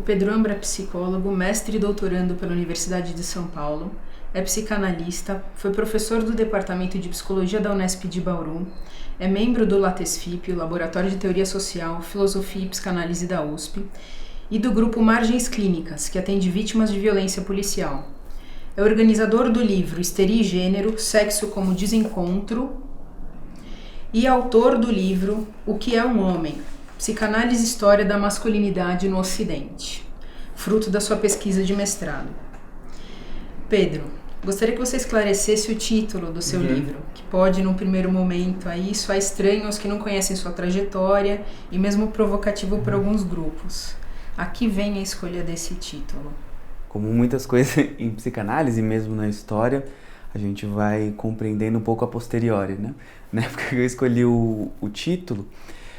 Pedro Ambra é psicólogo, mestre e doutorando pela Universidade de São Paulo, é psicanalista, foi professor do Departamento de Psicologia da Unesp de Bauru, é membro do LATESFIP, o Laboratório de Teoria Social, Filosofia e Psicanálise da USP, e do grupo Margens Clínicas, que atende vítimas de violência policial. É organizador do livro Histeria e Gênero, Sexo como Desencontro, e autor do livro O que é um Homem? Psicanálise e História da Masculinidade no Ocidente, fruto da sua pesquisa de mestrado. Pedro, gostaria que você esclarecesse o título do seu livro, que pode, num primeiro momento, aí soar estranho aos que não conhecem sua trajetória e mesmo provocativo para alguns grupos. A que vem a escolha desse título? Como muitas coisas em psicanálise, mesmo na história, a gente vai compreendendo um pouco a posteriori, né? Na época que eu escolhi o título,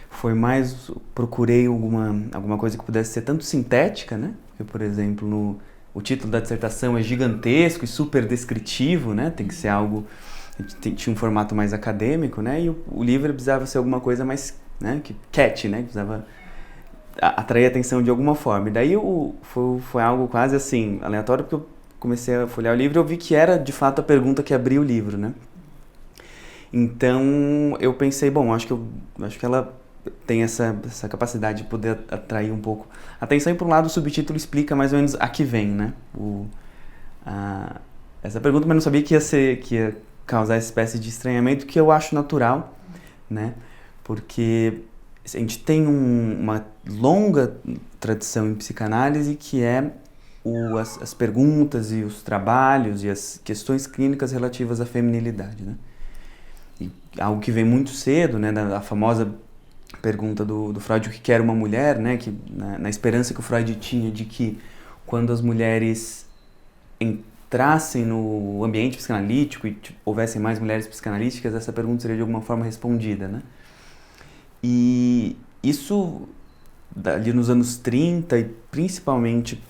foi mais, procurei alguma coisa que pudesse ser tanto sintética, né? Porque, por exemplo, o título da dissertação é gigantesco e super descritivo, né? Tem que ser algo, tinha um formato mais acadêmico, né? E o livro precisava ser alguma coisa mais, né? Catchy, né? Precisava atrair a atenção de alguma forma. E daí foi algo quase assim, aleatório, porque eu comecei a folhear o livro e eu vi que era, de fato, a pergunta que abria o livro, né? Então, eu pensei, bom, acho que ela tem essa capacidade de poder atrair um pouco a atenção. E, por um lado, o subtítulo explica mais ou menos a que vem, né? Essa pergunta, mas não sabia que ia causar essa espécie de estranhamento, que eu acho natural, né? Porque a gente tem uma longa tradição em psicanálise que é as perguntas e os trabalhos e as questões clínicas relativas à feminilidade, né? E algo que vem muito cedo, né? Da famosa pergunta do Freud, o que era uma mulher, né? Que, na esperança que o Freud tinha de que quando as mulheres entrassem no ambiente psicanalítico e houvessem mais mulheres psicanalísticas, essa pergunta seria de alguma forma respondida, né? E isso, ali nos anos 30 e principalmente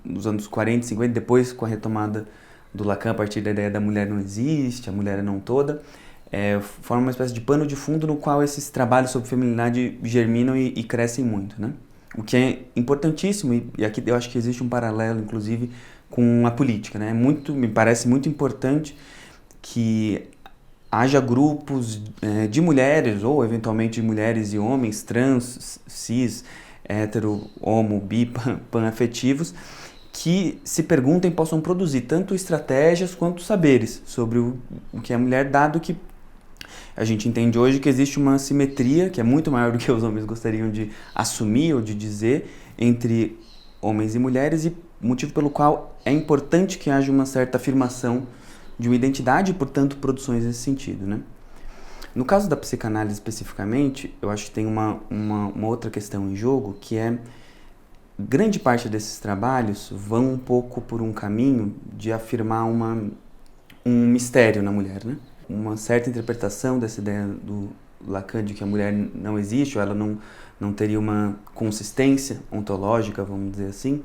nos anos 40, 50, depois com a retomada do Lacan, a partir da ideia da mulher não existe, a mulher é não toda, forma uma espécie de pano de fundo no qual esses trabalhos sobre feminilidade germinam e crescem muito, né? O que é importantíssimo, e aqui eu acho que existe um paralelo, inclusive, com a política, né? Me parece muito importante que haja grupos de mulheres, ou eventualmente de mulheres e homens, trans, cis, hétero, homo, bi, panafetivos, que se perguntem, possam produzir tanto estratégias quanto saberes sobre o que é mulher, dado que a gente entende hoje que existe uma simetria, que é muito maior do que os homens gostariam de assumir ou de dizer, entre homens e mulheres, e motivo pelo qual é importante que haja uma certa afirmação de uma identidade e, portanto, produções nesse sentido, né? No caso da psicanálise especificamente, eu acho que tem uma outra questão em jogo, que é grande parte desses trabalhos vão um pouco por um caminho de afirmar um mistério na mulher, né? Uma certa interpretação dessa ideia do Lacan de que a mulher não existe, ou ela não teria uma consistência ontológica, vamos dizer assim,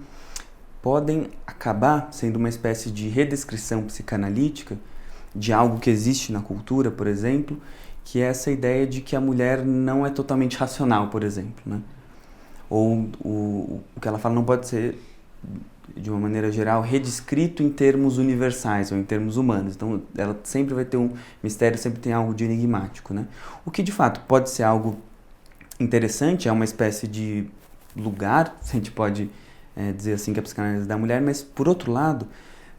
podem acabar sendo uma espécie de redescrição psicanalítica de algo que existe na cultura, por exemplo, que é essa ideia de que a mulher não é totalmente racional, por exemplo, né? Ou o que ela fala não pode ser, de uma maneira geral, redescrito em termos universais ou em termos humanos. Então, ela sempre vai ter um mistério, sempre tem algo de enigmático, né? O que, de fato, pode ser algo interessante, é uma espécie de lugar, se a gente pode dizer assim, que é a psicanálise da mulher, mas, por outro lado,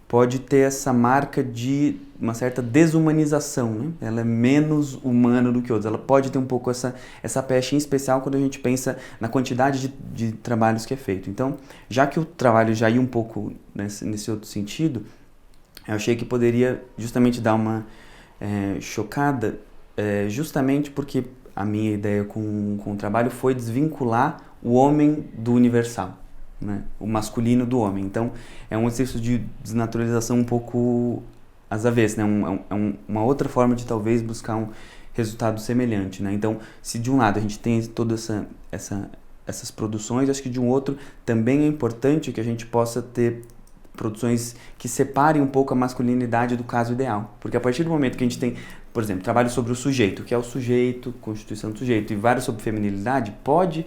pode ter essa marca de uma certa desumanização, né? Ela é menos humana do que outros. Ela pode ter um pouco essa pecha, em especial quando a gente pensa na quantidade de trabalhos que é feito. Então, já que o trabalho já ia um pouco nesse outro sentido, eu achei que poderia justamente dar uma chocada, justamente porque a minha ideia com o trabalho foi desvincular o homem do universal, né? O masculino do homem. Então, é um exercício de desnaturalização um pouco às avessas, né? Uma outra forma de talvez buscar um resultado semelhante, né? Então, se de um lado a gente tem todas essas produções, acho que de um outro também é importante que a gente possa ter produções que separem um pouco a masculinidade do caso ideal. Porque a partir do momento que a gente tem, por exemplo, trabalho sobre o sujeito, que é o sujeito, constituição do sujeito, e vários sobre feminilidade, pode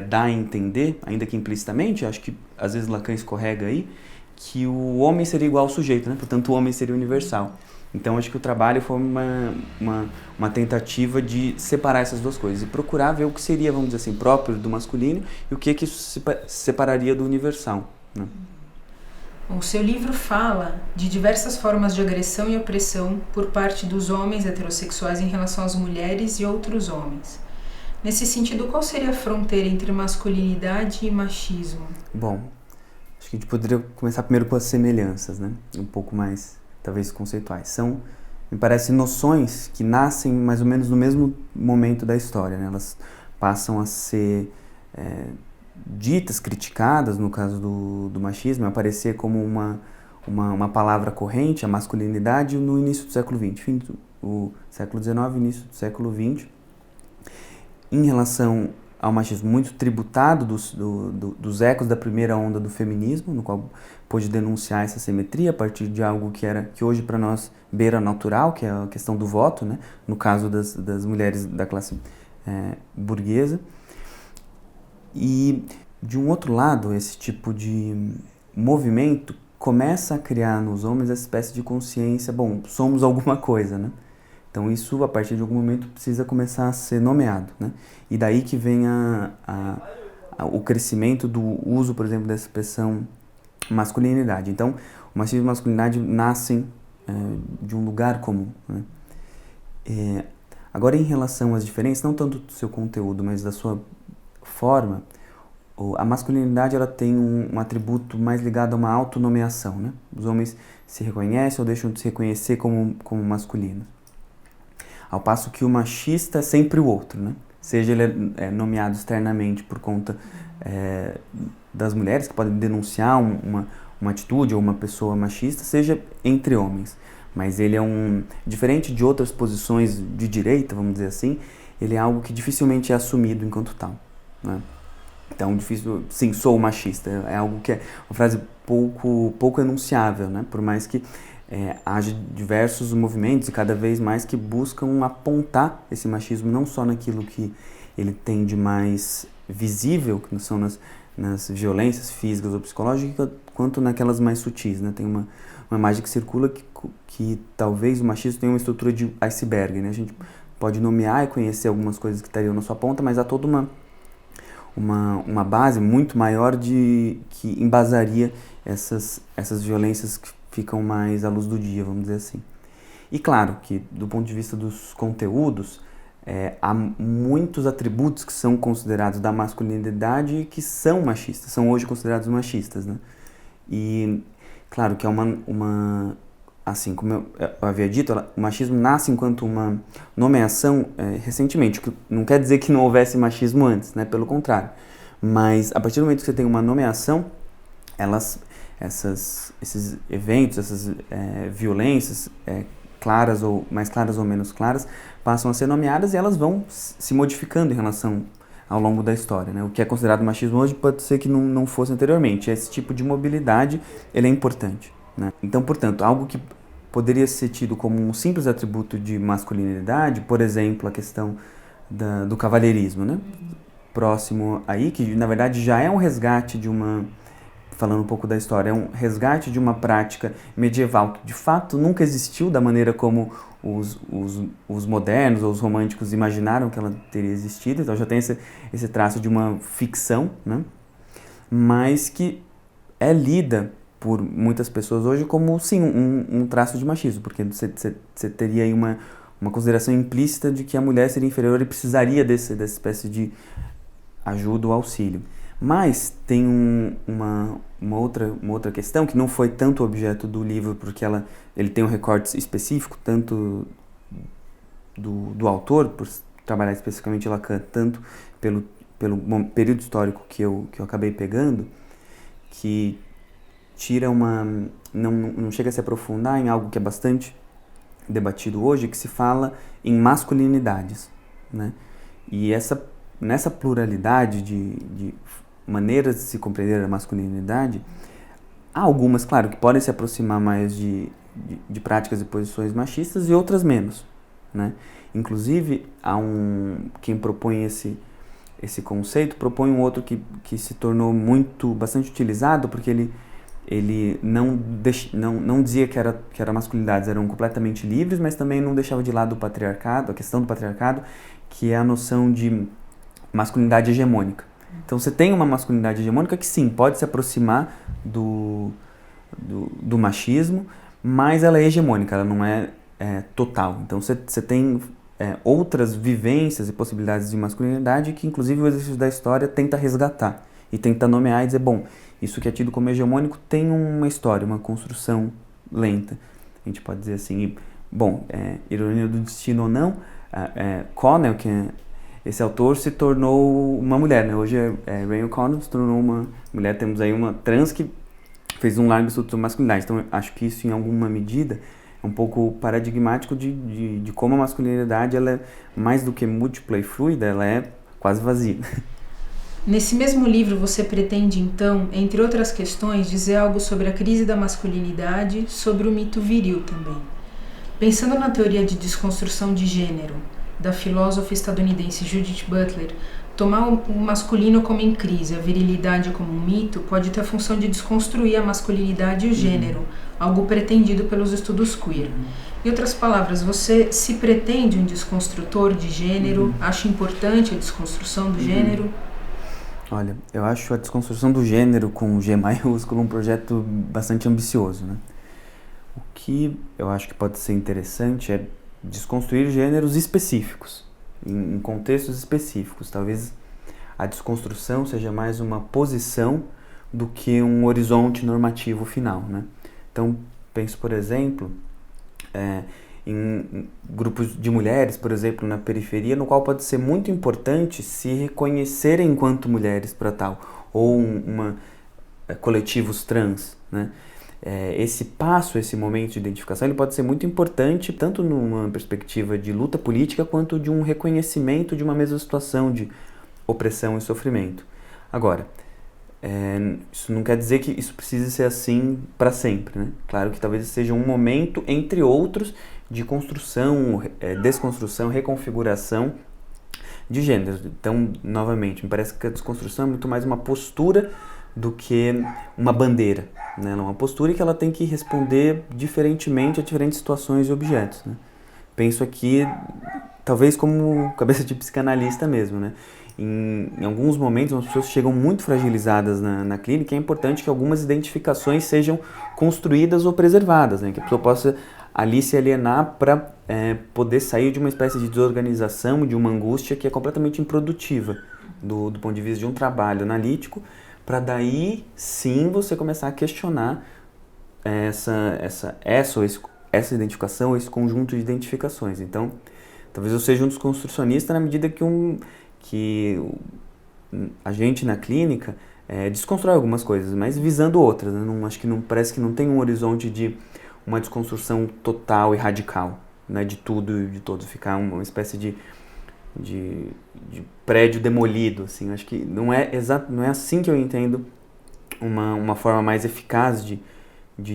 dá a entender, ainda que implicitamente, acho que às vezes Lacan escorrega aí, que o homem seria igual ao sujeito, né? Portanto, o homem seria universal. Então, acho que o trabalho foi uma tentativa de separar essas duas coisas e procurar ver o que seria, vamos dizer assim, próprio do masculino e o que isso se separaria do universal, né? O seu livro fala de diversas formas de agressão e opressão por parte dos homens heterossexuais em relação às mulheres e outros homens. Nesse sentido, qual seria a fronteira entre masculinidade e machismo? Bom, acho que a gente poderia começar primeiro com as semelhanças, né? Um pouco mais, talvez, conceituais. São, me parece, noções que nascem mais ou menos no mesmo momento da história, né? Elas passam a ser ditas, criticadas, no caso do machismo, aparecer como uma palavra corrente, a masculinidade, no início do século XX, fim do século XIX, início do século XX, em relação ao machismo muito tributado dos ecos da primeira onda do feminismo, no qual pôde denunciar essa simetria a partir de algo que hoje para nós beira natural, que é a questão do voto, né? No caso das mulheres da classe burguesa. E, de um outro lado, esse tipo de movimento começa a criar nos homens essa espécie de consciência, bom, somos alguma coisa, né? Então isso, a partir de algum momento, precisa começar a ser nomeado, né? E daí que vem o crescimento do uso, por exemplo, dessa expressão masculinidade. Então, o machismo e a masculinidade nascem de um lugar comum, né? Agora, em relação às diferenças, não tanto do seu conteúdo, mas da sua forma, a masculinidade ela tem um atributo mais ligado a uma autonomeação, né? Os homens se reconhecem ou deixam de se reconhecer como masculinos. Ao passo que o machista é sempre o outro, né? Seja ele nomeado externamente por conta das mulheres, que podem denunciar uma atitude ou uma pessoa machista, seja entre homens. Mas ele diferente de outras posições de direita, vamos dizer assim, ele é algo que dificilmente é assumido enquanto tal, né? Então, difícil, sim, sou machista, é algo que é uma frase pouco enunciável, né? Por mais que haja diversos movimentos e cada vez mais que buscam apontar esse machismo não só naquilo que ele tem de mais visível, que são nas violências físicas ou psicológicas, quanto naquelas mais sutis, né? Tem uma imagem que circula que talvez o machismo tenha uma estrutura de iceberg, né? A gente pode nomear e conhecer algumas coisas que estariam na sua ponta, mas há toda uma base muito maior que embasaria essas violências que ficam mais à luz do dia, vamos dizer assim. E claro que, do ponto de vista dos conteúdos, há muitos atributos que são considerados da masculinidade e que são machistas, são hoje considerados machistas, né? E claro que é assim como eu havia dito, o machismo nasce enquanto uma nomeação recentemente, o que não quer dizer que não houvesse machismo antes, né? Pelo contrário. Mas a partir do momento que você tem uma nomeação, esses eventos, essas violências, mais claras ou menos claras, passam a ser nomeadas e elas vão se modificando em relação ao longo da história, né? O que é considerado machismo hoje pode ser que não fosse anteriormente. Esse tipo de mobilidade ele é importante, né? Então, portanto, algo que poderia ser tido como um simples atributo de masculinidade, por exemplo, a questão do cavalheirismo, né? Próximo aí, que na verdade já é um resgate falando um pouco da história, é um resgate de uma prática medieval que de fato nunca existiu da maneira como os modernos ou os românticos imaginaram que ela teria existido, então já tem esse traço de uma ficção, né? Mas que é lida por muitas pessoas hoje como, sim, um traço de machismo, porque você teria aí uma consideração implícita de que a mulher seria inferior e precisaria dessa espécie de ajuda ou auxílio. Mas tem uma outra questão que não foi tanto objeto do livro, porque ele tem um recorte específico, tanto do autor, por trabalhar especificamente Lacan, tanto pelo período histórico que eu acabei pegando, que tira não chega a se aprofundar em algo que é bastante debatido hoje, que se fala em masculinidades, né? E nessa pluralidade de maneiras de se compreender a masculinidade, há algumas, claro, que podem se aproximar mais de práticas e posições machistas e outras menos, né? Inclusive, há quem propõe esse esse conceito, propõe um outro que se tornou bastante utilizado, porque ele não dizia que era masculinidades eram completamente livres, mas também não deixava de lado o patriarcado, a questão do patriarcado, que é a noção de masculinidade hegemônica. Então você tem uma masculinidade hegemônica que sim, pode se aproximar do machismo, mas ela é hegemônica, ela não é total. Então você tem outras vivências e possibilidades de masculinidade que inclusive o exercício da história tenta resgatar e tenta nomear e dizer, bom, isso que é tido como hegemônico tem uma história, uma construção lenta, a gente pode dizer assim. E, bom, ironia do destino ou não, Connell, que esse autor, se tornou uma mulher, né? Hoje Rachel Connell se tornou uma mulher. Temos aí uma trans que fez um largo estudo sobre masculinidade. Então acho que isso em alguma medida é um pouco paradigmático de como a masculinidade ela é mais do que múltipla e fluida, ela é quase vazia. Nesse mesmo livro você pretende então, entre outras questões, dizer algo sobre a crise da masculinidade, sobre o mito viril também. Pensando na teoria de desconstrução de gênero, da filósofa estadunidense Judith Butler, tomar o masculino como em crise, a virilidade como um mito, pode ter a função de desconstruir a masculinidade e o gênero, algo pretendido pelos estudos queer. Em outras palavras, você se pretende um desconstrutor de gênero? Acha importante a desconstrução do gênero? Olha, eu acho a desconstrução do gênero com G maiúsculo um projeto bastante ambicioso, né? O que eu acho que pode ser interessante é desconstruir gêneros específicos, em contextos específicos. Talvez a desconstrução seja mais uma posição do que um horizonte normativo final, né? Então, penso, por exemplo, em grupos de mulheres, por exemplo, na periferia, no qual pode ser muito importante se reconhecerem enquanto mulheres para tal, ou coletivos trans, né? Esse passo, esse momento de identificação, ele pode ser muito importante, tanto numa perspectiva de luta política, quanto de um reconhecimento de uma mesma situação de opressão e sofrimento. Agora, isso não quer dizer que isso precise ser assim para sempre, né? Claro que talvez seja um momento, entre outros, de construção, desconstrução, reconfiguração de gêneros. Então, novamente, me parece que a desconstrução é muito mais uma postura do que uma bandeira, né? Ela é uma postura que ela tem que responder diferentemente a diferentes situações e objetos, né? Penso aqui, talvez como cabeça de psicanalista mesmo, né? Em alguns momentos, as pessoas chegam muito fragilizadas na clínica, é importante que algumas identificações sejam construídas ou preservadas, né? Que a pessoa possa ali se alienar para poder sair de uma espécie de desorganização, de uma angústia que é completamente improdutiva do ponto de vista de um trabalho analítico, para daí sim você começar a questionar essa identificação, ou esse conjunto de identificações. Então, talvez eu seja um desconstrucionista na medida que a gente na clínica desconstrói algumas coisas, mas visando outras, né? Parece que não tem um horizonte de uma desconstrução total e radical, né? De tudo e de todos, ficar uma espécie de prédio demolido, assim. Acho que não é assim que eu entendo uma forma mais eficaz de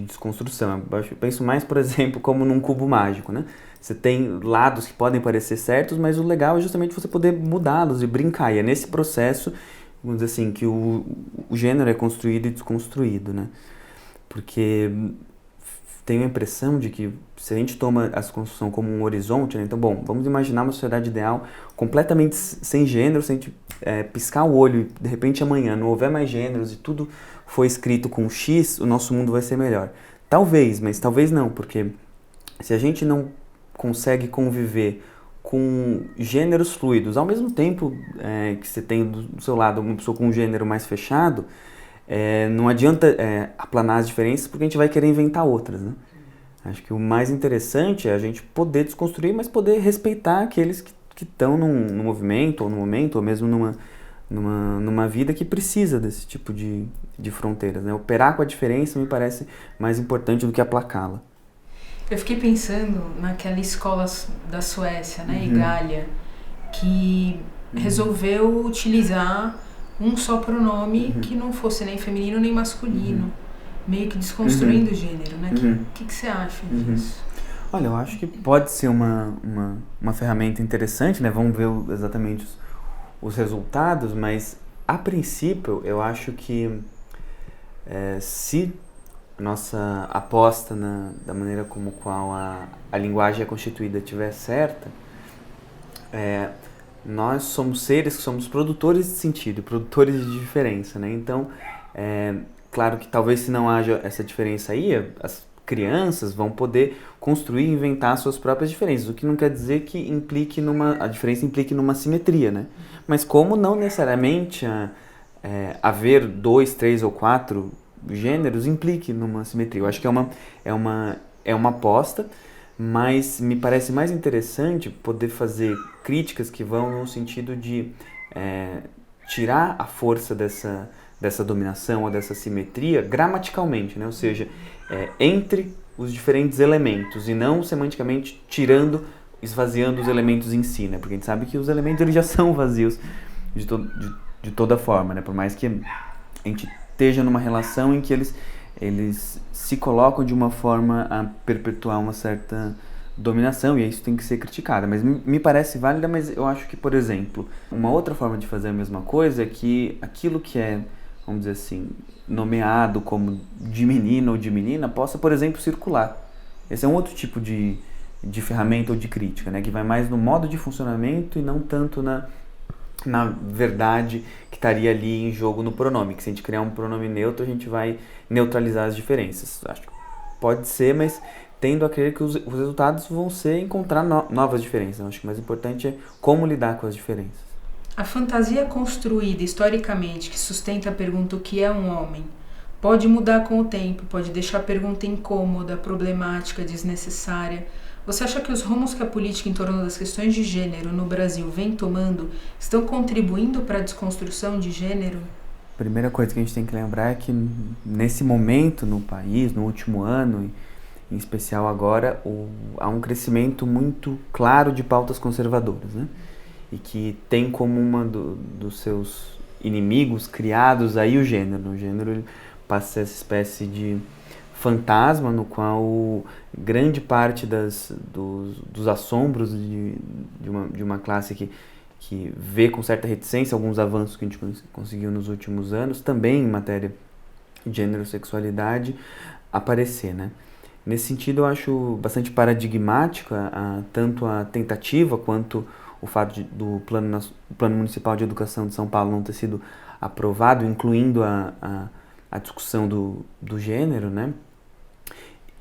desconstrução. Eu penso mais, por exemplo, como num cubo mágico, né? Você tem lados que podem parecer certos, mas o legal é justamente você poder mudá-los e brincar. E é nesse processo, vamos dizer assim, que o gênero é construído e desconstruído, né? Porque tenho a impressão de que se a gente toma a desconstrução como um horizonte, né? Então, bom, vamos imaginar uma sociedade ideal completamente sem gênero, se a gente piscar o olho e de repente amanhã não houver mais gêneros e tudo foi escrito com X, o nosso mundo vai ser melhor. Talvez, mas talvez não, porque se a gente não consegue conviver com gêneros fluidos, ao mesmo tempo que você tem do seu lado uma pessoa com um gênero mais fechado, não adianta aplanar as diferenças, porque a gente vai querer inventar outras, né? Acho que o mais interessante é a gente poder desconstruir, mas poder respeitar aqueles que estão num movimento, ou no momento, ou mesmo numa vida que precisa desse tipo de fronteiras, né? Operar com a diferença me parece mais importante do que aplacá-la. Eu fiquei pensando naquela escola da Suécia, né, Igália, que resolveu utilizar um só pronome que não fosse nem feminino nem masculino, meio que desconstruindo o gênero, né? O que você acha disso? Olha, eu acho que pode ser uma ferramenta interessante, né? Vamos ver exatamente os resultados, mas a princípio eu acho que se nossa aposta da maneira como qual a linguagem é constituída estiver certa, nós somos seres que somos produtores de sentido, produtores de diferença, né? Então, claro que talvez se não haja essa diferença aí, as crianças vão poder construir e inventar suas próprias diferenças, o que não quer dizer que a diferença implique numa simetria, né? Mas como não necessariamente haver 2, 3 ou 4 gêneros implique numa simetria. Eu acho que é uma aposta, mas me parece mais interessante poder fazer críticas que vão no sentido de tirar a força dessa dominação ou dessa simetria gramaticalmente, né? Ou seja, entre os diferentes elementos e não semanticamente esvaziando os elementos em si, né? Porque a gente sabe que os elementos eles já são vazios de toda forma, né? Por mais que a gente esteja numa relação em que eles se colocam de uma forma a perpetuar uma certa dominação, e isso tem que ser criticado. Mas me parece válida, mas eu acho que, por exemplo, uma outra forma de fazer a mesma coisa é que aquilo que é, vamos dizer assim, nomeado como de menino ou de menina, possa, por exemplo, circular. Esse é um outro tipo de ferramenta ou de crítica, né? Que vai mais no modo de funcionamento e não tanto na verdade que estaria ali em jogo no pronome, que se a gente criar um pronome neutro, a gente vai neutralizar as diferenças. Acho que pode ser, mas tendo a crer que os resultados vão ser encontrar novas diferenças. Acho que o mais importante é como lidar com as diferenças. A fantasia construída historicamente que sustenta a pergunta o que é um homem pode mudar com o tempo, pode deixar a pergunta incômoda, problemática, desnecessária. Você acha que os rumos que a política em torno das questões de gênero no Brasil vem tomando estão contribuindo para a desconstrução de gênero? A primeira coisa que a gente tem que lembrar é que nesse momento no país, no último ano, em especial agora, há um crescimento muito claro de pautas conservadoras, né? E que tem como uma dos seus inimigos criados aí o gênero. O gênero ele passa a ser essa espécie de fantasma no qual grande parte dos assombros de uma classe que vê com certa reticência alguns avanços que a gente conseguiu nos últimos anos, também em matéria de gênero e sexualidade, aparecer, né? Nesse sentido, eu acho bastante paradigmático tanto a tentativa quanto o fato do Plano Municipal de Educação de São Paulo não ter sido aprovado, incluindo a discussão do gênero, né?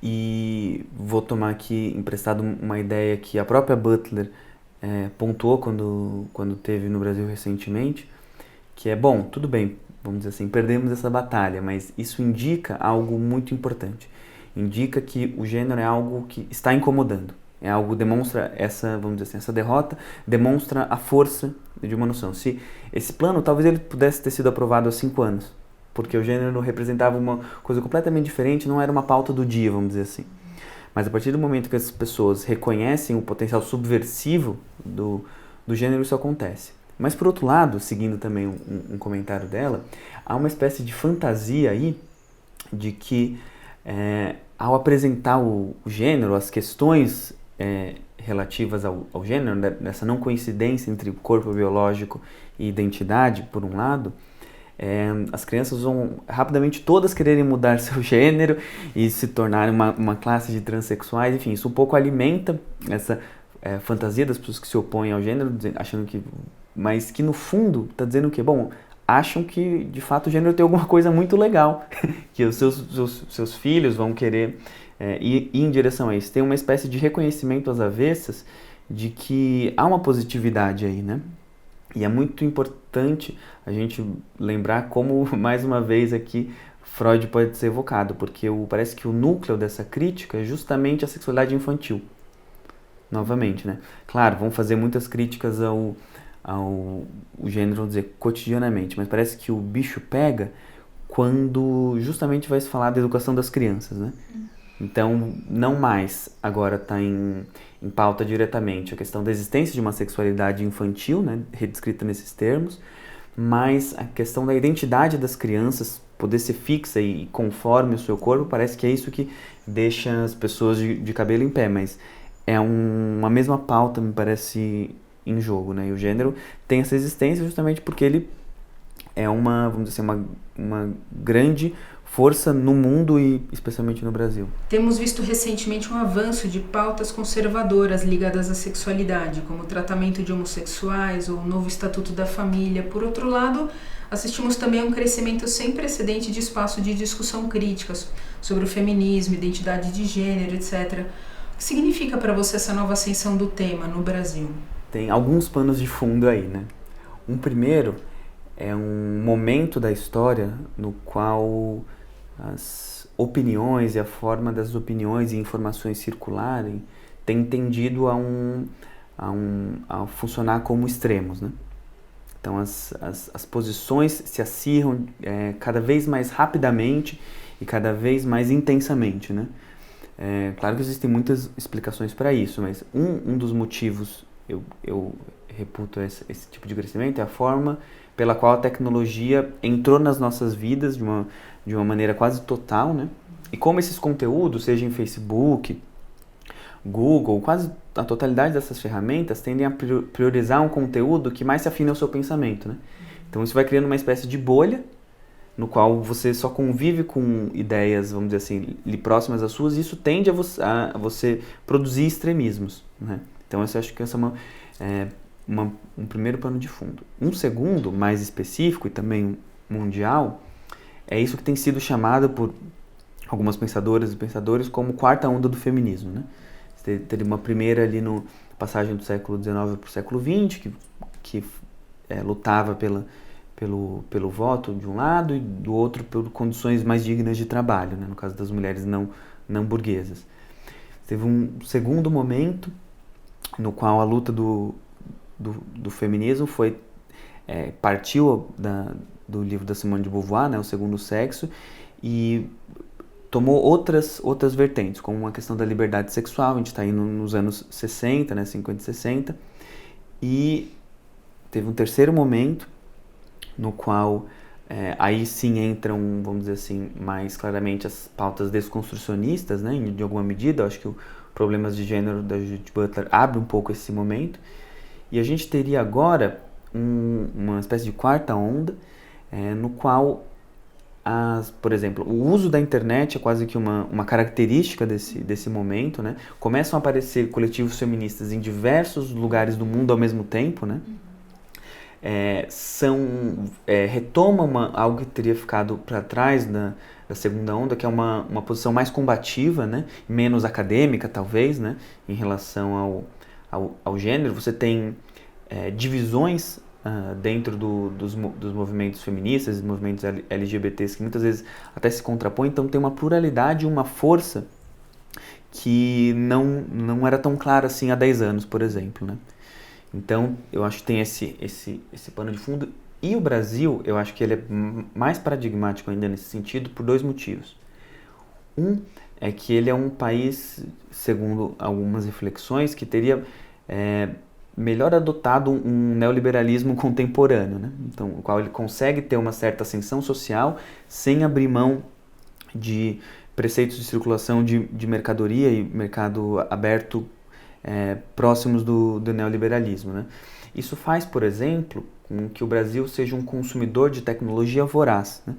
E vou tomar aqui emprestado uma ideia que a própria Butler pontuou quando teve no Brasil recentemente, que é, bom, tudo bem, vamos dizer assim, perdemos essa batalha, mas isso indica algo muito importante. Indica que o gênero é algo que está incomodando. É algo que demonstra vamos dizer assim, essa derrota demonstra a força de uma noção. Se esse plano, talvez ele pudesse ter sido aprovado há 5 anos, porque o gênero representava uma coisa completamente diferente, não era uma pauta do dia, vamos dizer assim. Mas a partir do momento que as pessoas reconhecem o potencial subversivo do gênero, isso acontece. Mas por outro lado, seguindo também um comentário dela, há uma espécie de fantasia aí de que ao apresentar o gênero, as questões relativas ao gênero, dessa não coincidência entre corpo biológico e identidade, por um lado, as crianças vão rapidamente todas quererem mudar seu gênero e se tornarem uma classe de transexuais. Enfim, isso um pouco alimenta essa fantasia das pessoas que se opõem ao gênero, achando que, mas que no fundo está dizendo que, bom, acham que de fato o gênero tem alguma coisa muito legal, que os seus filhos vão querer ir em direção a isso. Tem uma espécie de reconhecimento às avessas de que há uma positividade aí, né? E é muito importante a gente lembrar como, mais uma vez aqui, Freud pode ser evocado, porque parece que o núcleo dessa crítica é justamente a sexualidade infantil. Novamente, né? Claro, vão fazer muitas críticas ao gênero, vamos dizer, cotidianamente, mas parece que o bicho pega quando justamente vai se falar da educação das crianças, né? Então, não mais agora está em pauta diretamente a questão da existência de uma sexualidade infantil, né, redescrita nesses termos, mas a questão da identidade das crianças poder ser fixa e conforme o seu corpo, parece que é isso que deixa as pessoas de cabelo em pé, mas é uma mesma pauta, me parece em jogo, né? E o gênero tem essa existência justamente porque ele é uma, vamos dizer assim, uma grande força no mundo e especialmente no Brasil. Temos visto recentemente um avanço de pautas conservadoras ligadas à sexualidade, como o tratamento de homossexuais ou o novo Estatuto da Família. Por outro lado, assistimos também a um crescimento sem precedente de espaço de discussão crítica sobre o feminismo, identidade de gênero, etc. O que significa para você essa nova ascensão do tema no Brasil? Tem alguns panos de fundo aí, né? Um primeiro é um momento da história no qual as opiniões e a forma das opiniões e informações circularem tem tendido a funcionar como extremos, né? Então as posições se acirram cada vez mais rapidamente e cada vez mais intensamente, né? Claro que existem muitas explicações para isso, mas um dos motivos eu reputo esse tipo de crescimento é a forma pela qual a tecnologia entrou nas nossas vidas de uma maneira quase total, né? E como esses conteúdos, seja em Facebook, Google, quase a totalidade dessas ferramentas tendem a priorizar um conteúdo que mais se afina ao seu pensamento, né? Então isso vai criando uma espécie de bolha no qual você só convive com ideias, vamos dizer assim, próximas às suas, e isso tende a você produzir extremismos, né? Então eu acho que essa é um primeiro pano de fundo. Um segundo, mais específico e também mundial, é isso que tem sido chamado por algumas pensadoras e pensadores como quarta onda do feminismo, né? Teve uma primeira ali no passagem do século XIX para o século XX, que lutava pelo voto de um lado e do outro por condições mais dignas de trabalho, né? No caso das mulheres não burguesas. Teve um segundo momento no qual a luta do feminismo partiu do livro da Simone de Beauvoir, né, O Segundo Sexo, e tomou outras vertentes, como a questão da liberdade sexual. A gente está indo nos anos 60, né, 50 e 60, e teve um terceiro momento no qual aí sim entram, vamos dizer assim, mais claramente as pautas desconstrucionistas, né, de alguma medida. Eu acho que o Problemas de Gênero da Judith Butler abre um pouco esse momento, e a gente teria agora uma espécie de quarta onda, no qual, por exemplo, o uso da internet é quase que uma característica desse momento, né? Começam a aparecer coletivos feministas em diversos lugares do mundo ao mesmo tempo, né? Retoma algo que teria ficado para trás da segunda onda, que é uma posição mais combativa, né? Menos acadêmica, talvez, né? Em relação ao gênero. Você tem divisões dentro dos movimentos feministas, dos movimentos LGBTs, que muitas vezes até se contrapõem. Então tem uma pluralidade e uma força que não era tão clara assim há 10 anos, por exemplo, né? Então eu acho que tem esse pano de fundo. E o Brasil, eu acho que ele é mais paradigmático ainda nesse sentido por dois motivos. Um é que ele é um país, segundo algumas reflexões, que teria melhor adotado um neoliberalismo contemporâneo, né? Então, o qual ele consegue ter uma certa ascensão social sem abrir mão de preceitos de circulação de mercadoria e mercado aberto próximos do neoliberalismo, né? Isso faz, por exemplo, com que o Brasil seja um consumidor de tecnologia voraz, né?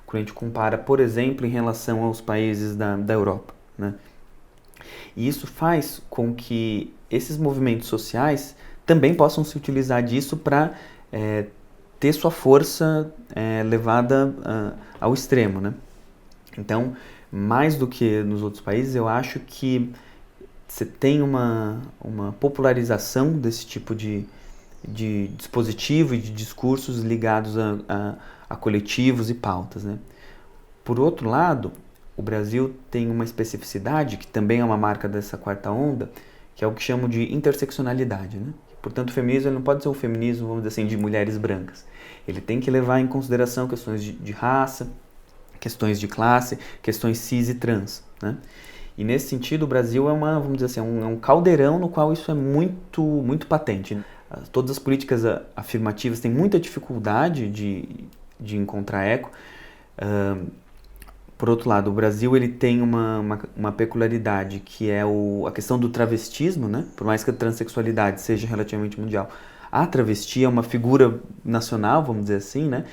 Quando a gente compara, por exemplo, em relação aos países da Europa, né? E isso faz com que esses movimentos sociais também possam se utilizar disso para ter sua força levada ao extremo, né? Então, mais do que nos outros países, eu acho que você tem uma popularização desse tipo de dispositivo e de discursos ligados a coletivos e pautas, né? Por outro lado, o Brasil tem uma especificidade, que também é uma marca dessa quarta onda, que é o que chamam de interseccionalidade, né? Portanto, o feminismo ele não pode ser um feminismo, vamos dizer assim, de mulheres brancas. Ele tem que levar em consideração questões de raça, questões de classe, questões cis e trans, né? E nesse sentido, o Brasil vamos dizer assim, um caldeirão no qual isso é muito, muito patente, né? Todas as políticas afirmativas têm muita dificuldade de encontrar eco, por outro lado, o Brasil ele tem uma peculiaridade que é a questão do travestismo, né? Por mais que a transexualidade seja relativamente mundial, a travesti é uma figura nacional, vamos dizer assim, né?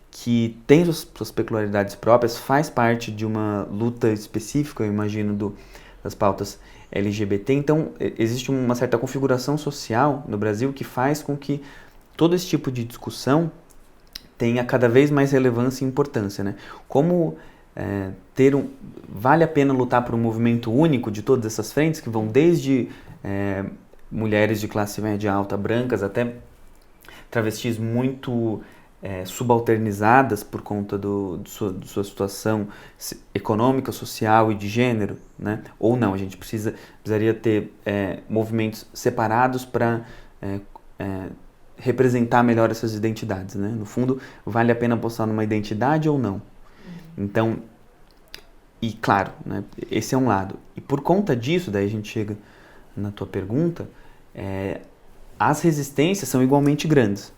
Que tem suas peculiaridades próprias, faz parte de uma luta específica, eu imagino, das pautas LGBT. Então, existe uma certa configuração social no Brasil que faz com que todo esse tipo de discussão tenha cada vez mais relevância e importância, né? Como vale a pena lutar por um movimento único de todas essas frentes, que vão desde mulheres de classe média alta brancas até travestis muito subalternizadas por conta de sua situação econômica, social e de gênero, né? Ou não, a gente precisaria ter movimentos separados para representar melhor essas identidades, né? No fundo, vale a pena apostar numa identidade ou não? Então, e claro, né, esse é um lado. E por conta disso, daí a gente chega na tua pergunta, as resistências são igualmente grandes,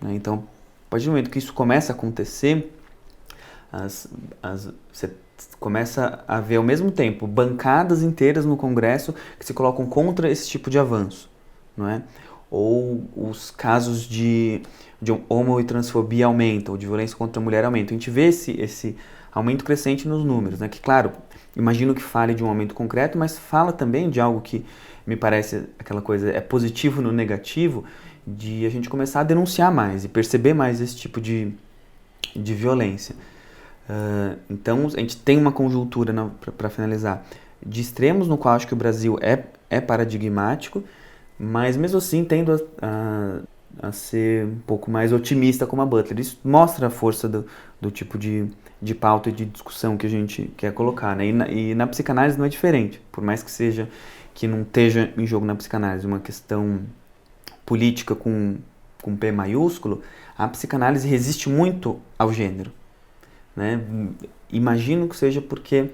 né? Então, a partir do momento que isso começa a acontecer, você começa a ver ao mesmo tempo bancadas inteiras no Congresso que se colocam contra esse tipo de avanço, não é? Ou os casos de homo e transfobia aumentam, ou de violência contra a mulher aumentam. A gente vê esse aumento crescente nos números, né? Que, claro, imagino que fale de um aumento concreto, mas fala também de algo que me parece aquela coisa, positivo no negativo, de a gente começar a denunciar mais e perceber mais esse tipo de violência. Então, a gente tem uma conjuntura, para finalizar, de extremos no qual acho que o Brasil é paradigmático, mas mesmo assim tendo a ser um pouco mais otimista como a Butler. Isso mostra a força do tipo de pauta e de discussão que a gente quer colocar, né? E na psicanálise não é diferente, por mais que não esteja em jogo na psicanálise uma questão política com P maiúsculo, a psicanálise resiste muito ao gênero, né? Imagino que seja porque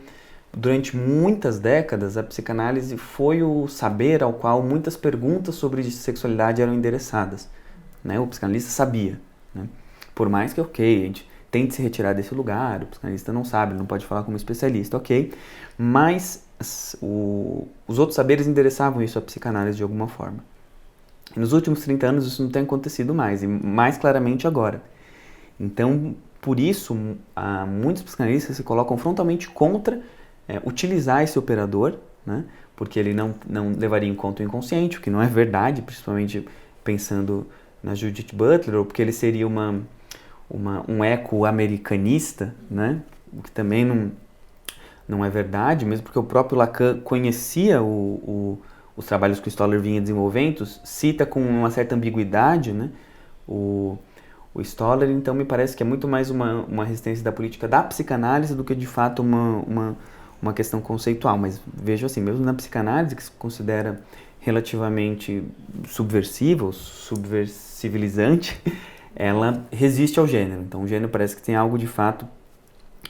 durante muitas décadas, a psicanálise foi o saber ao qual muitas perguntas sobre sexualidade eram endereçadas, né? O psicanalista sabia, né? Por mais que, a gente tente se retirar desse lugar, o psicanalista não sabe, não pode falar como especialista, mas os outros saberes endereçavam isso à psicanálise de alguma forma. E nos últimos 30 anos isso não tem acontecido mais, e mais claramente agora. Então, por isso, muitos psicanalistas se colocam frontalmente contra utilizar esse operador, né? Porque ele não levaria em conta o inconsciente, o que não é verdade, principalmente pensando na Judith Butler, ou porque ele seria um eco americanista, né? O que também não é verdade, mesmo porque o próprio Lacan conhecia os trabalhos que o Stoller vinha desenvolvendo, cita com uma certa ambiguidade, né? O Stoller, então, me parece que é muito mais uma resistência da política da psicanálise do que, de fato, uma questão conceitual. Mas vejo assim, mesmo na psicanálise, que se considera relativamente subversiva ou subversivilizante, ela resiste ao gênero. Então, o gênero parece que tem algo, de fato,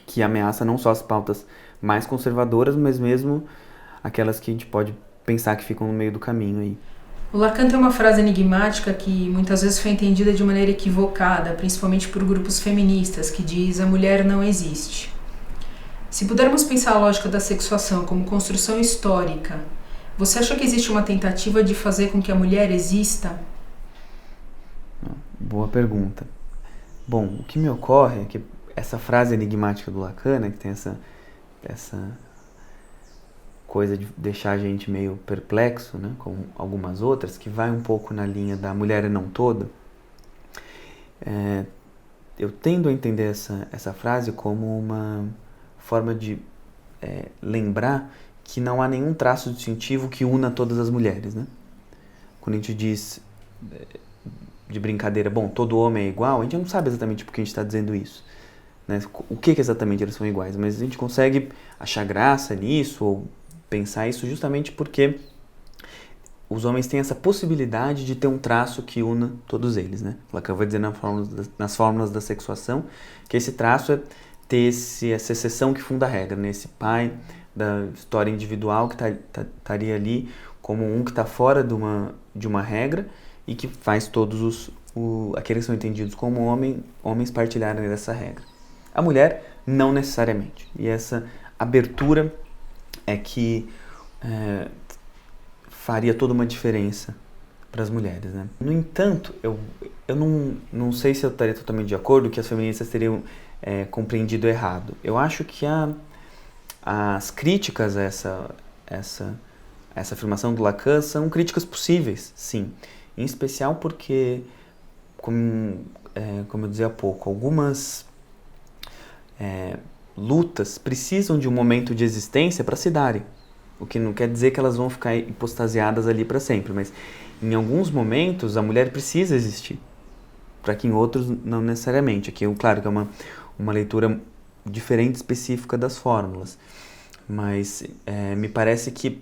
que ameaça não só as pautas mais conservadoras, mas mesmo aquelas que a gente pode pensar que ficam no meio do caminho aí. O Lacan tem uma frase enigmática que muitas vezes foi entendida de maneira equivocada, principalmente por grupos feministas, que diz: a mulher não existe. Se pudermos pensar a lógica da sexuação como construção histórica, você acha que existe uma tentativa de fazer com que a mulher exista? Boa pergunta. Bom, o que me ocorre é que essa frase enigmática do Lacan, né, que tem essa coisa de deixar a gente meio perplexo, né, como algumas outras, que vai um pouco na linha da mulher é não toda, eu tendo a entender essa frase como uma forma de lembrar que não há nenhum traço distintivo que una todas as mulheres, né? Quando a gente diz de brincadeira, bom, todo homem é igual, a gente não sabe exatamente por que a gente está dizendo isso, né? O que exatamente eles são iguais, mas a gente consegue achar graça nisso ou pensar isso justamente porque os homens têm essa possibilidade de ter um traço que una todos eles, né? Lacan vai dizer nas fórmulas da sexuação que esse traço é ter essa exceção que funda a regra, né? Esse pai da história individual que estaria ali como um que está fora de uma regra e que faz todos aqueles que são entendidos como homens partilharem dessa regra. A mulher Não necessariamente. E essa abertura é que faria toda uma diferença para as mulheres, né? No entanto, eu não sei se eu estaria totalmente de acordo que as feministas teriam compreendido errado. Eu acho que as críticas a essa afirmação do Lacan são críticas possíveis, sim. Em especial porque, como eu dizia há pouco, algumas lutas precisam de um momento de existência para se darem. O que não quer dizer que elas vão ficar hipostasiadas ali para sempre, mas em alguns momentos a mulher precisa existir, para que em outros não necessariamente. Aqui, claro que é uma leitura diferente, específica das fórmulas, mas me parece que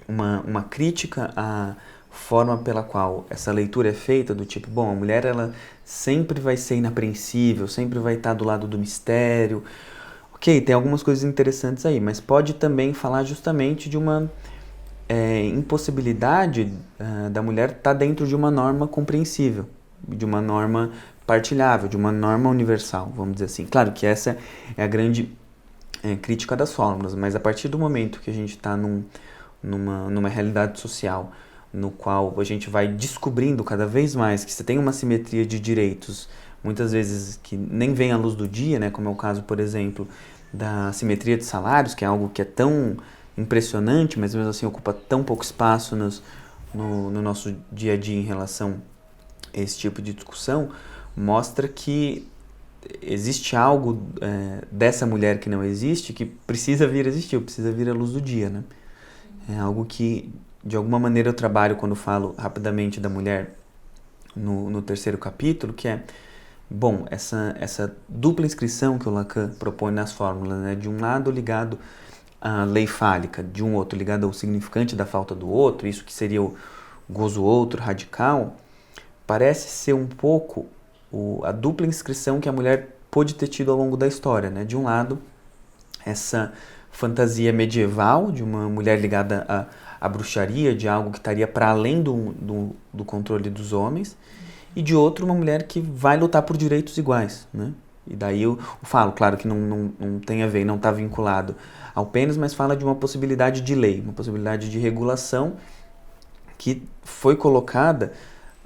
uma crítica à forma pela qual essa leitura é feita, do tipo, bom, a mulher ela sempre vai ser inapreensível, sempre vai estar do lado do mistério. Ok, tem algumas coisas interessantes aí, mas pode também falar justamente de uma impossibilidade da mulher estar dentro de uma norma compreensível, de uma norma partilhável, de uma norma universal, vamos dizer assim. Claro que essa é a grande crítica das fórmulas, mas a partir do momento que a gente está numa realidade social no qual a gente vai descobrindo cada vez mais que você tem uma simetria de direitos, muitas vezes que nem vem à luz do dia, né, como é o caso, por exemplo, da simetria de salários, que é algo que é tão impressionante, mas mesmo assim ocupa tão pouco espaço no nosso dia a dia em relação a esse tipo de discussão, mostra que existe algo dessa mulher que não existe, que precisa vir a existir, precisa vir à luz do dia, né? É algo que, de alguma maneira, eu trabalho quando falo rapidamente da mulher no terceiro capítulo, que é, bom, essa dupla inscrição que o Lacan propõe nas fórmulas, né? De um lado ligado à lei fálica, de um outro ligado ao significante da falta do outro, isso que seria o gozo outro radical, parece ser um pouco a dupla inscrição que a mulher pôde ter tido ao longo da história, né? De um lado, essa fantasia medieval de uma mulher ligada à bruxaria, de algo que estaria para além do controle dos homens, e de outro, uma mulher que vai lutar por direitos iguais, né? E daí eu falo, claro que não tem a ver, não está vinculado ao pênis, mas fala de uma possibilidade de lei, uma possibilidade de regulação que foi colocada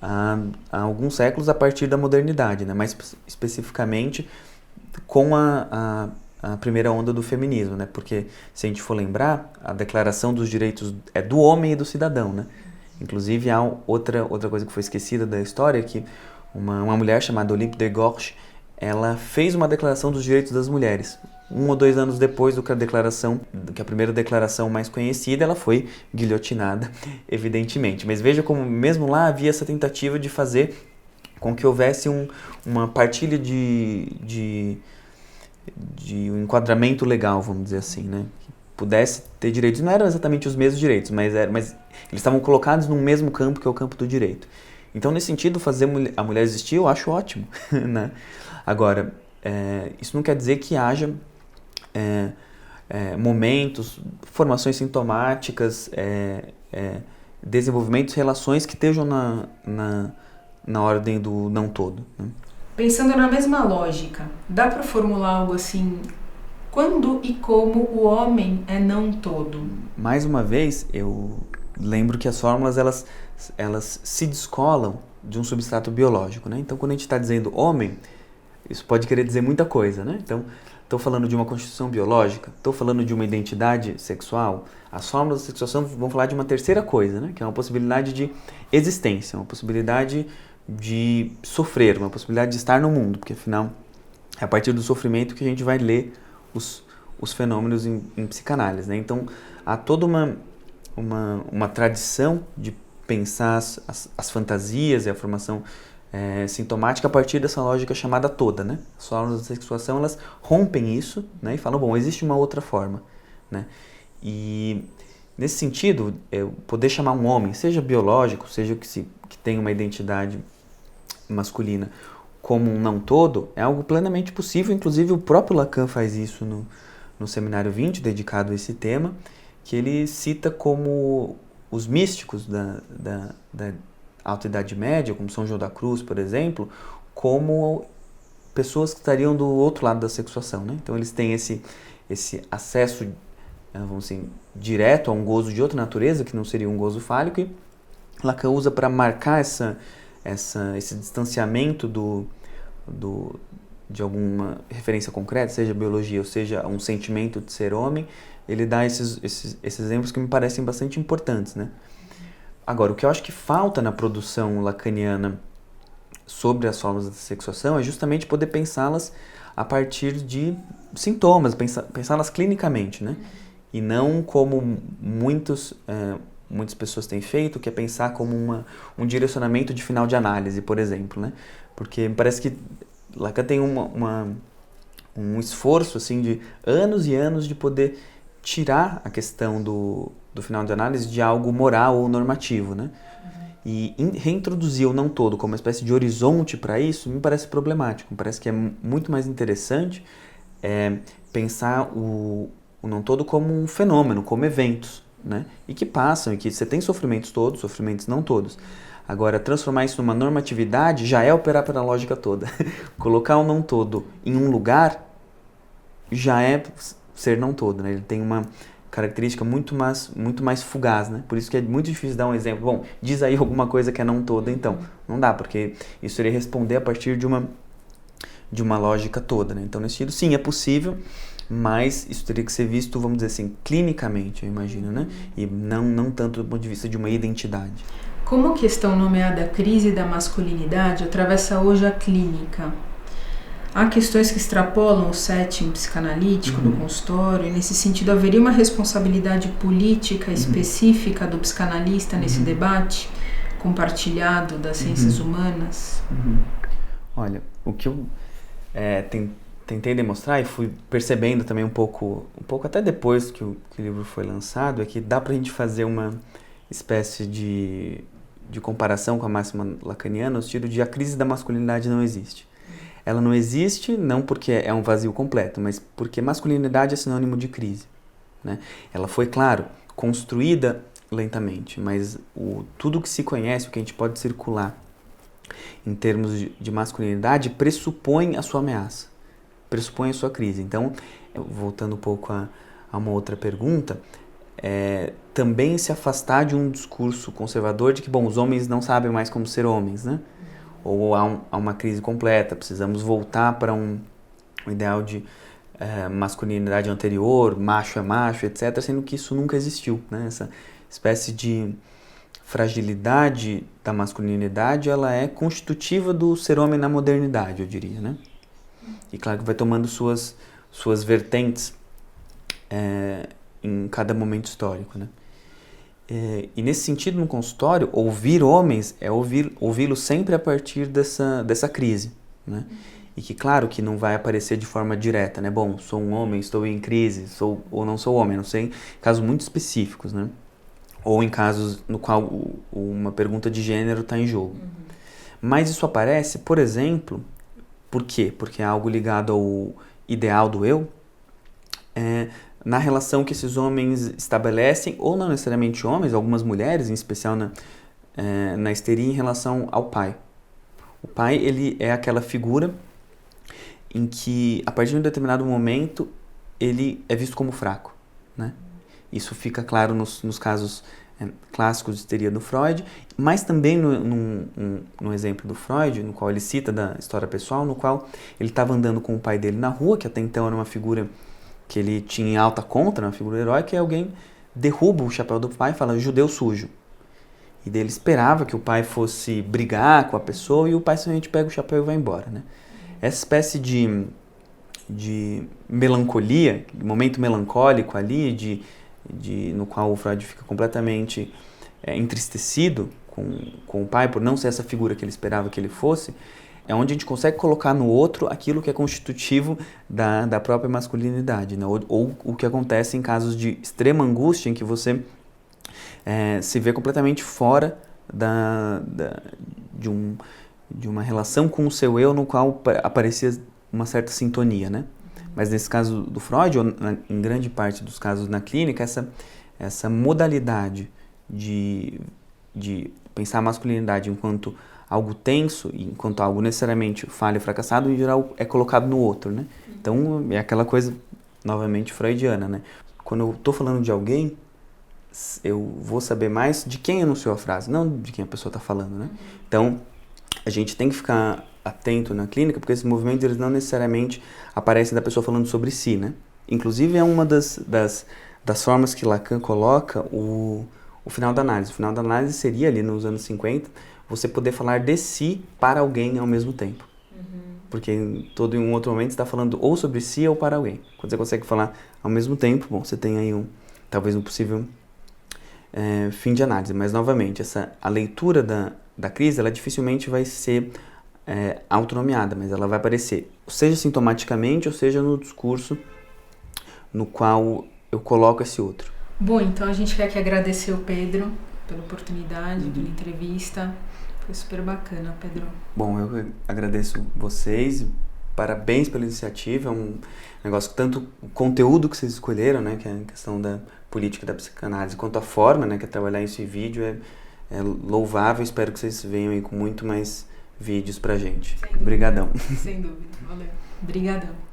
há alguns séculos a partir da modernidade, né? Mais especificamente com a primeira onda do feminismo, né? Porque, se a gente for lembrar, a declaração dos direitos é do homem e do cidadão, né? Inclusive, há outra coisa que foi esquecida da história, que uma mulher chamada Olympe de Gouges, ela fez uma declaração dos direitos das mulheres. 1 ou 2 anos depois do que a primeira declaração mais conhecida, ela foi guilhotinada, evidentemente. Mas veja como, mesmo lá, havia essa tentativa de fazer com que houvesse uma partilha de um enquadramento legal, vamos dizer assim, né? Que pudesse ter direitos. Não eram exatamente os mesmos direitos, mas eles estavam colocados no mesmo campo, que é o campo do direito. Então, nesse sentido, fazer a mulher existir, eu acho ótimo, né? Agora, isso não quer dizer que haja momentos, formações sintomáticas, desenvolvimentos, relações que estejam na ordem do não todo, né? Pensando na mesma lógica, dá para formular algo assim: quando e como o homem é não todo? Mais uma vez, eu lembro que as fórmulas elas se descolam de um substrato biológico, né? Então, quando a gente está dizendo homem, isso pode querer dizer muita coisa, né? Então, estou falando de uma constituição biológica, estou falando de uma identidade sexual. As fórmulas da sexuação vão falar de uma terceira coisa, né? Que é uma possibilidade de existência, uma possibilidade de sofrer, uma possibilidade de estar no mundo, porque afinal é a partir do sofrimento que a gente vai ler os fenômenos em psicanálise, né? Então há toda uma tradição de pensar as fantasias e a formação sintomática a partir dessa lógica chamada toda, né? As formas da sexuação, elas rompem isso, né? E falam, bom, existe uma outra forma, né? E nesse sentido, poder chamar um homem, seja biológico, seja que tenha uma identidade masculina, como um não todo, é algo plenamente possível. Inclusive, o próprio Lacan faz isso no Seminário 20, dedicado a esse tema, que ele cita como os místicos da Alta Idade Média, como São João da Cruz, por exemplo, como pessoas que estariam do outro lado da sexuação, né? Então eles têm esse acesso, vamos dizer, direto a um gozo de outra natureza, que não seria um gozo fálico, e Lacan usa para marcar esse distanciamento de alguma referência concreta, seja biologia ou seja um sentimento de ser homem. Ele dá esses exemplos que me parecem bastante importantes, né? Agora, o que eu acho que falta na produção lacaniana sobre as formas da sexuação é justamente poder pensá-las a partir de sintomas, pensá-las clinicamente, né? E não como muitas pessoas têm feito, que é pensar como um direcionamento de final de análise, por exemplo, né? Porque me parece que Lacan tem um esforço assim, de anos e anos de poder tirar a questão do final de análise de algo moral ou normativo, né? E reintroduzir o não todo como uma espécie de horizonte para isso me parece problemático. Me parece que é muito mais interessante pensar o não todo como um fenômeno, como eventos, né? E que passam, e que você tem sofrimentos todos, sofrimentos não todos. Agora, transformar isso numa normatividade já é operar pela lógica toda. Colocar o não todo em um lugar já é ser não todo, né? Ele tem uma característica muito mais fugaz, né? Por isso que é muito difícil dar um exemplo. Bom, diz aí alguma coisa que é não toda, então. Não dá, porque isso iria responder a partir de uma lógica toda, né? Então, nesse sentido, sim, é possível, mas isso teria que ser visto, vamos dizer assim, clinicamente, eu imagino, né? E não tanto do ponto de vista de uma identidade. Como a questão nomeada crise da masculinidade atravessa hoje a clínica? Há questões que extrapolam o setting psicanalítico do consultório, e nesse sentido haveria uma responsabilidade política específica do psicanalista nesse debate compartilhado das ciências humanas? Olha, o que eu tentei demonstrar e fui percebendo também um pouco até depois que o livro foi lançado, é que dá pra gente fazer uma espécie de comparação com a máxima lacaniana, no sentido de a crise da masculinidade não existe. Ela não existe não porque é um vazio completo, mas porque masculinidade é sinônimo de crise, né? Ela foi, claro, construída lentamente, mas tudo que se conhece, o que a gente pode circular em termos de masculinidade, pressupõe a sua ameaça, pressupõe a sua crise. Então, voltando um pouco a uma outra pergunta, também se afastar de um discurso conservador de que, bom, os homens não sabem mais como ser homens, né? Ou há uma crise completa, precisamos voltar para um ideal de masculinidade anterior, macho é macho, etc., sendo que isso nunca existiu, né? Essa espécie de fragilidade da masculinidade, ela é constitutiva do ser homem na modernidade, eu diria, né? E claro que vai tomando suas vertentes em cada momento histórico, né? E nesse sentido, no consultório, ouvir homens é ouvi-los sempre a partir dessa crise, né? E que, claro, que não vai aparecer de forma direta, né? Bom, sou um homem, estou em crise, sou ou não sou homem, não sei, em casos muito específicos, né? Ou em casos no qual uma pergunta de gênero está em jogo. Mas isso aparece, por exemplo, por quê? Porque é algo ligado ao ideal do eu, na relação que esses homens estabelecem, ou não necessariamente homens, algumas mulheres, em especial na histeria, em relação ao pai. O pai, ele é aquela figura em que, a partir de um determinado momento, ele é visto como fraco, né? Isso fica claro nos casos clássicos de histeria do Freud, mas também no exemplo do Freud, no qual ele cita da história pessoal, no qual ele estava andando com o pai dele na rua, que até então era uma figura que ele tinha em alta conta, uma figura heróica, e alguém derruba o chapéu do pai e fala, judeu sujo. E daí ele esperava que o pai fosse brigar com a pessoa e o pai simplesmente pega o chapéu e vai embora, né? Essa espécie de melancolia, momento melancólico ali, no qual o Freud fica completamente entristecido com o pai por não ser essa figura que ele esperava que ele fosse, é onde a gente consegue colocar no outro aquilo que é constitutivo da própria masculinidade, né? Ou o que acontece em casos de extrema angústia, em que você se vê completamente fora de uma relação com o seu eu, no qual aparecia uma certa sintonia, né? Mas nesse caso do Freud, ou em grande parte dos casos na clínica, essa modalidade de pensar a masculinidade enquanto algo tenso, enquanto algo necessariamente falho e fracassado, em geral é colocado no outro, né? Então é aquela coisa, novamente, freudiana, né? Quando eu tô falando de alguém, eu vou saber mais de quem enunciou a frase, não de quem a pessoa está falando, né? Então, a gente tem que ficar atento na clínica, porque esses movimentos, eles não necessariamente aparecem da pessoa falando sobre si, né? Inclusive, é uma das formas que Lacan coloca o final da análise. O final da análise seria, ali nos anos 50, você poder falar de si para alguém ao mesmo tempo. Porque em um outro momento você está falando ou sobre si ou para alguém. Quando você consegue falar ao mesmo tempo, bom, você tem aí talvez um possível fim de análise. Mas, novamente, a leitura da crise, ela dificilmente vai ser autonomiada, mas ela vai aparecer, seja sintomaticamente, ou seja no discurso no qual eu coloco esse outro. Bom, então a gente quer aqui agradecer o Pedro pela oportunidade, pela entrevista. Foi super bacana, Pedro. Bom, eu agradeço vocês, parabéns pela iniciativa, é um negócio, tanto o conteúdo que vocês escolheram, né, que é a questão da política da psicanálise, quanto a forma, né, que é trabalhar isso em vídeo, é louvável. Espero que vocês venham aí com muito mais vídeos pra gente. Obrigadão. Sem dúvida. Valeu. Obrigadão.